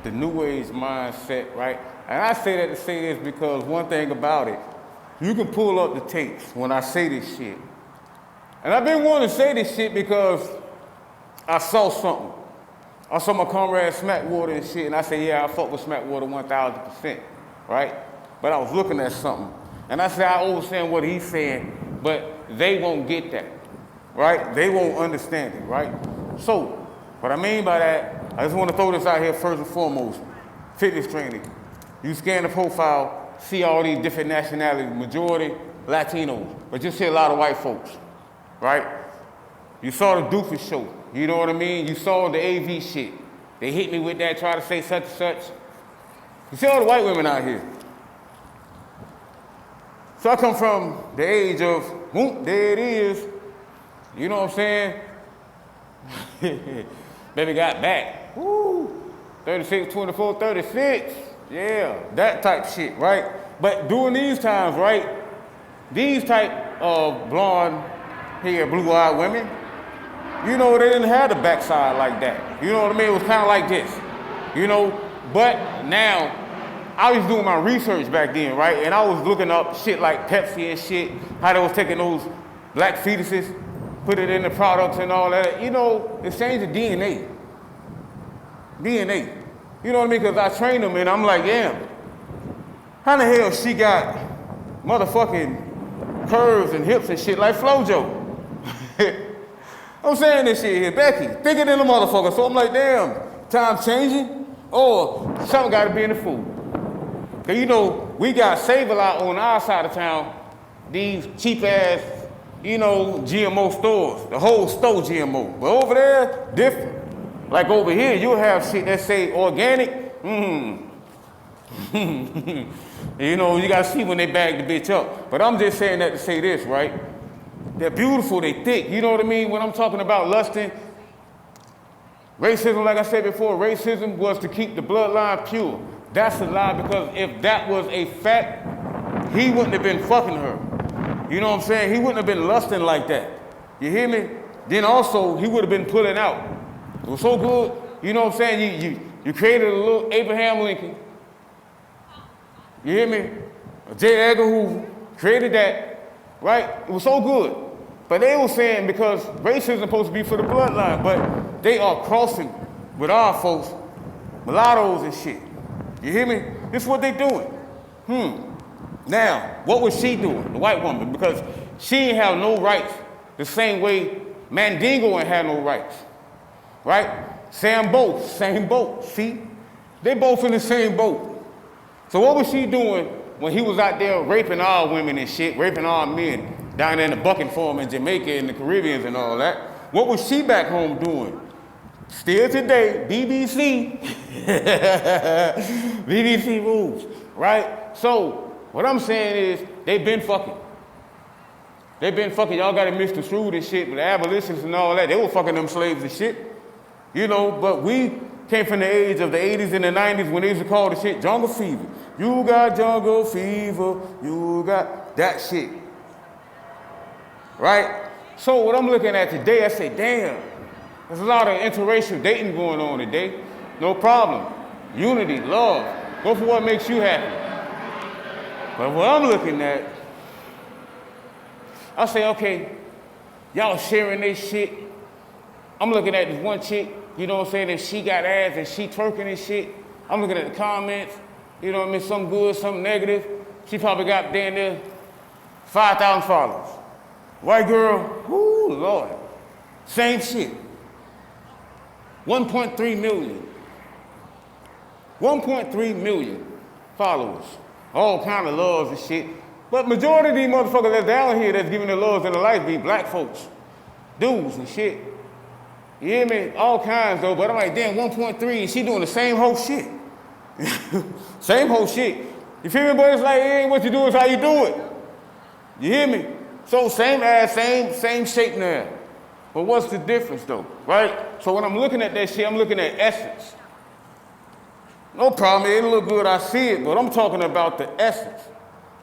the new age mindset, right? And I say that to say this because one thing about it, you can pull up the tapes when I say this shit. And I've been wanting to say this shit because I saw something. I saw my comrade Smackwater and shit, and I said, yeah, I fuck with Smackwater 1,000%, right? But I was looking at something. And I said, I understand what he's saying, but they won't get that, right? They won't understand it, right? So, what I mean by that, I just want to throw this out here first and foremost. Fitness training. You scan the profile, see all these different nationalities, majority Latinos, but you see a lot of white folks, right? You saw the Doofus show, you know what I mean? You saw the AV shit. They hit me with that, try to say such and such. You see all the white women out here. So I come from the age of, whoop, there it is. You know what I'm saying? Baby got back. Woo! 36, 24, 36. Yeah, that type shit, right? But during these times, right? These type of blonde hair, blue-eyed women, you know, they didn't have the backside like that. You know what I mean? It was kind of like this, you know? But now, I was doing my research back then, right? And I was looking up shit like Pepsi and shit, how they was taking those black fetuses, put it in the products and all that. You know, exchange the DNA. DNA. You know what I mean? Because I trained them and I'm like, damn, how the hell she got motherfucking curves and hips and shit like FloJo? I'm saying this shit here, Becky, thicker than a motherfucker. So I'm like, damn, time changing? Or something gotta be in the food. Cause you know, we got Save-A-Lot on our side of town, these cheap ass, you know, GMO stores, the whole store GMO. But over there, different. Like over here, you'll have shit that say organic, You know, you gotta see when they bag the bitch up. But I'm just saying that to say this, right? They're beautiful, they thick, you know what I mean? When I'm talking about lusting, racism, like I said before, racism was to keep the bloodline pure. That's a lie, because if that was a fact, he wouldn't have been fucking her. You know what I'm saying? He wouldn't have been lusting like that. You hear me? Then also, he would have been pulling out. It was so good, you know what I'm saying? You created a little Abraham Lincoln. You hear me? J. Edgar Hoover created that, right? It was so good. But they were saying because racism is supposed to be for the bloodline, but they are crossing with our folks, mulattoes and shit. You hear me? This is what they doing. Now, what was she doing, the white woman? Because she didn't have no rights the same way Mandingo ain't had no rights, right? Same boat, see? They both in the same boat. So what was she doing when he was out there raping our women and shit, raping our men down there in the bucking farm in Jamaica and the Caribbeans and all that? What was she back home doing? Still today, BBC. BBC rules, right? So what I'm saying is they've been fucking. They've been fucking. Y'all got it misconstrued and shit, but the abolitionists and all that, they were fucking them slaves and shit. You know, but we came from the age of the 80s and the 90s when they used to call the shit jungle fever. You got jungle fever, you got that shit. Right? So what I'm looking at today, I say, damn, there's a lot of interracial dating going on today. No problem. Unity, love. Go for what makes you happy. But what I'm looking at, I say, okay, y'all sharing this shit. I'm looking at this one chick, you know what I'm saying, if she got ass and she twerking and shit. I'm looking at the comments, you know what I mean, some good, some negative. She probably got down there 5,000 followers. White girl, whoo, Lord. Same shit. 1.3 million. 1.3 million followers. All kind of loves and shit. But majority of these motherfuckers that's down here that's giving the loves and the life be black folks. Dudes and shit. You hear me? All kinds though, but I'm like, damn, 1.3 and she doing the same whole shit. Same whole shit. You feel me? But it's like, it ain't what you do, it's how you do it. You hear me? So same ass, same shape now. But what's the difference though, right? So when I'm looking at that shit, I'm looking at essence. No problem, it look good, I see it, but I'm talking about the essence.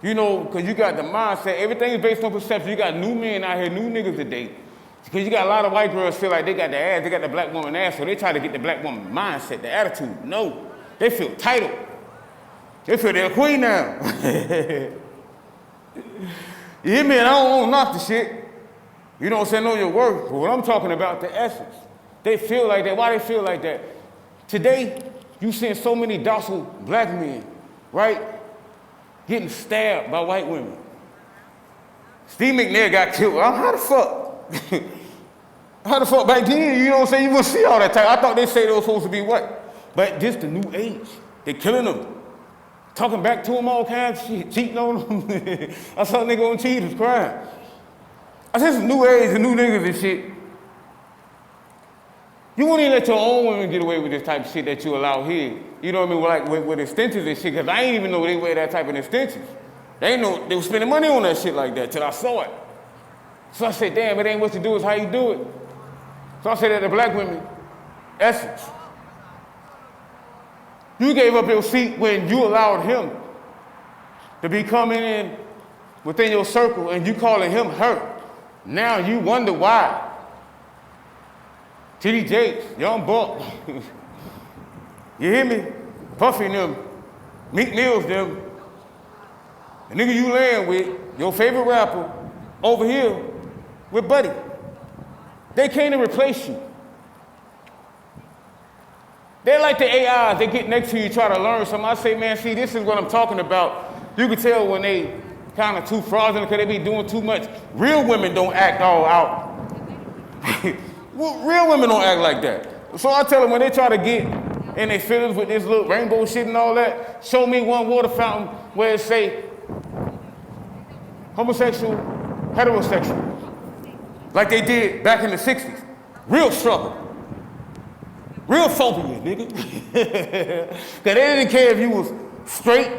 You know, because you got the mindset, everything is based on perception. You got new men out here, new niggas today. Because you got a lot of white girls feel like they got the ass, they got the black woman ass, so they try to get the black woman mindset, the attitude. No, They feel entitled. They feel they're a queen now. You hear me? And I don't knock the shit. You know what I'm saying? Know your worth. But what I'm talking about, the essence. They feel like that. Why they feel like that? Today, you seeing so many docile black men, right? Getting stabbed by white women. Steve McNair got killed. How the fuck? How the fuck back then, you know what I'm saying? You wouldn't see all that type. I thought they say they were supposed to be white. But this the new age. They killing them. Talking back to them all kinds of shit. Cheating on them. I saw a nigga on cheaters crying. I said, it's a new age, the new niggas and shit. You wouldn't even let your own women get away with this type of shit that you allow here. You know what I mean? Like with extensions and shit, because I ain't even know they wear that type of extensions. They ain't know they were spending money on that shit like that till I saw it. So I said, damn, it ain't what you do, it's how you do it. So I said that to black women, essence. You gave up your seat when you allowed him to be coming in within your circle and you calling him her. Now you wonder why. TD Jakes, Young Buck, you hear me? Puffy and them, Meek Mills them, the nigga you laying with, your favorite rapper, over here with Buddy. They can't replace you. They're like the AIs, they get next to you, try to learn something. I say, man, see, this is what I'm talking about. You can tell when they kind of too fraudulent because they be doing too much. Real women don't act all out. Well, real women don't act like that. So I tell them when they try to get in their feelings with this little rainbow shit and all that, show me one water fountain where it say homosexual, heterosexual, like they did back in the 60s. Real struggle. Real phobia, nigga. Because they didn't care if you was straight.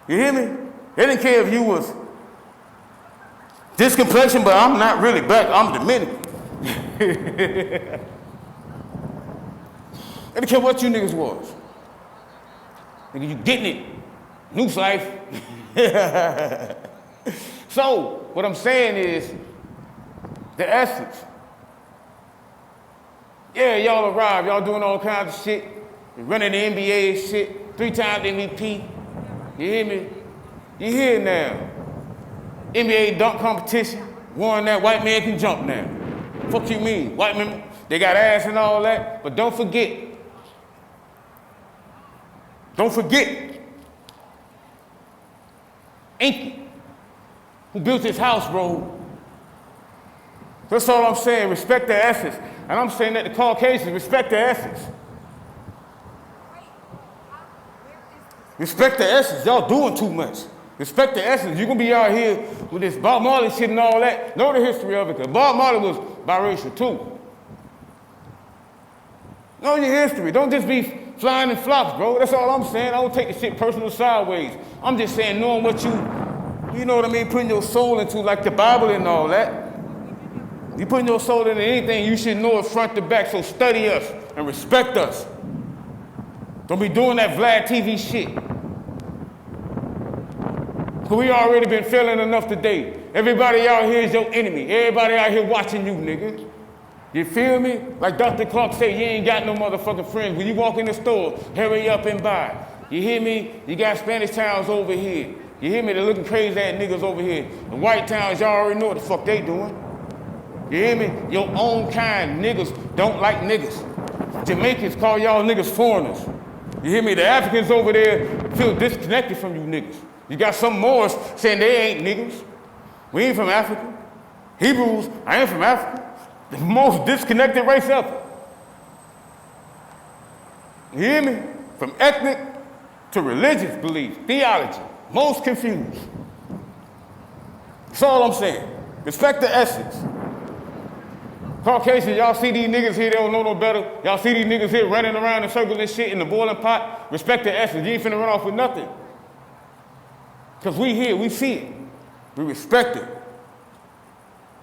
You hear me? They didn't care if you was this complexion, but I'm not really black, I'm Dominican. They didn't care what you niggas was. Nigga, you getting it. Noose life. So, what I'm saying is, the essence. Yeah, y'all arrived, y'all doing all kinds of shit. You're running the NBA and shit, 3-time MVP. You hear me? You here now. NBA dunk competition, won that, white man can jump now. Fuck you mean? White men, they got ass and all that, but don't forget. Don't forget. Inky, who built this house, bro. That's all I'm saying, respect the essence. And I'm saying that the Caucasians respect the essence. Respect the essence, y'all doing too much. Respect the essence. You're gonna be out here with this Bob Marley shit and all that. Know the history of it, because Bob Marley was biracial too. Know your history. Don't just be flying in flocks, bro. That's all I'm saying. I don't take the shit personal sideways. I'm just saying knowing what you know what I mean, putting your soul into, like the Bible and all that. You putting your soul into anything, you should know it front to back, so study us and respect us. Don't be doing that Vlad TV shit. Because we already been failing enough today. Everybody out here is your enemy. Everybody out here watching you, nigga. You feel me? Like Dr. Clark said, you ain't got no motherfucking friends. When you walk in the store, hurry up and buy. You hear me? You got Spanish towns over here. You hear me? They're looking crazy at niggas over here. The white towns, y'all already know what the fuck they doing. You hear me? Your own kind niggas don't like niggas. Jamaicans call y'all niggas foreigners. You hear me? The Africans over there feel disconnected from you niggas. You got some Moors saying they ain't niggas. We ain't from Africa. Hebrews, I ain't from Africa. The most disconnected race ever. You hear me? From ethnic to religious belief, theology. Most confused. That's all I'm saying. Respect the essence. Caucasians, y'all see these niggas here, they don't know no better. Y'all see these niggas here running around in circles and shit in the boiling pot. Respect the essence. You ain't finna run off with nothing. Because we here, we see it. We respect it.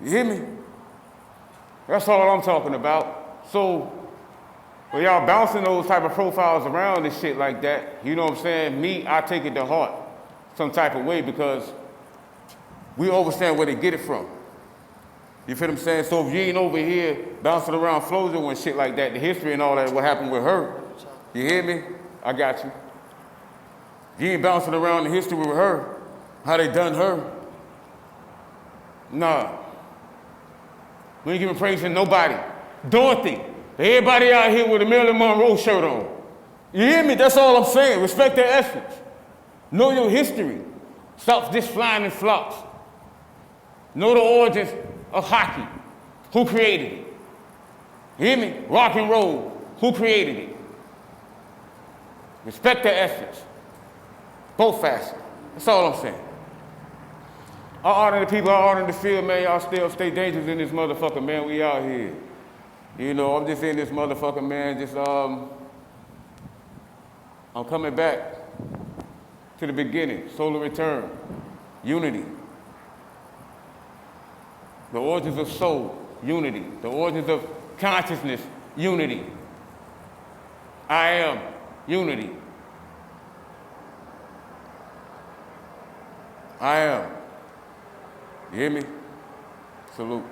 You hear me? That's all I'm talking about. So, when y'all bouncing those type of profiles around and shit like that, you know what I'm saying? Me, I take it to heart some type of way because we understand where they get it from. You feel what I'm saying? So if you ain't over here bouncing around Flojo and shit like that, the history and all that, what happened with her, you hear me? I got you. You ain't bouncing around the history with her, how they done her. Nah. We ain't giving praise to nobody. Dorothy, everybody out here with a Marilyn Monroe shirt on. You hear me? That's all I'm saying. Respect their essence. Know your history. Stop just flying in flops. Know the origins of hockey. Who created it? You hear me? Rock and roll. Who created it? Respect their essence. Both facets. That's all I'm saying. I honor the people, I honor the field, man. Y'all still stay dangerous in this motherfucker, man. We out here. You know, I'm just in this motherfucker, man. I'm coming back to the beginning. Solar return. Unity. The origins of soul. Unity. The origins of consciousness. Unity. I am. Unity. I am. You hear me? Salute.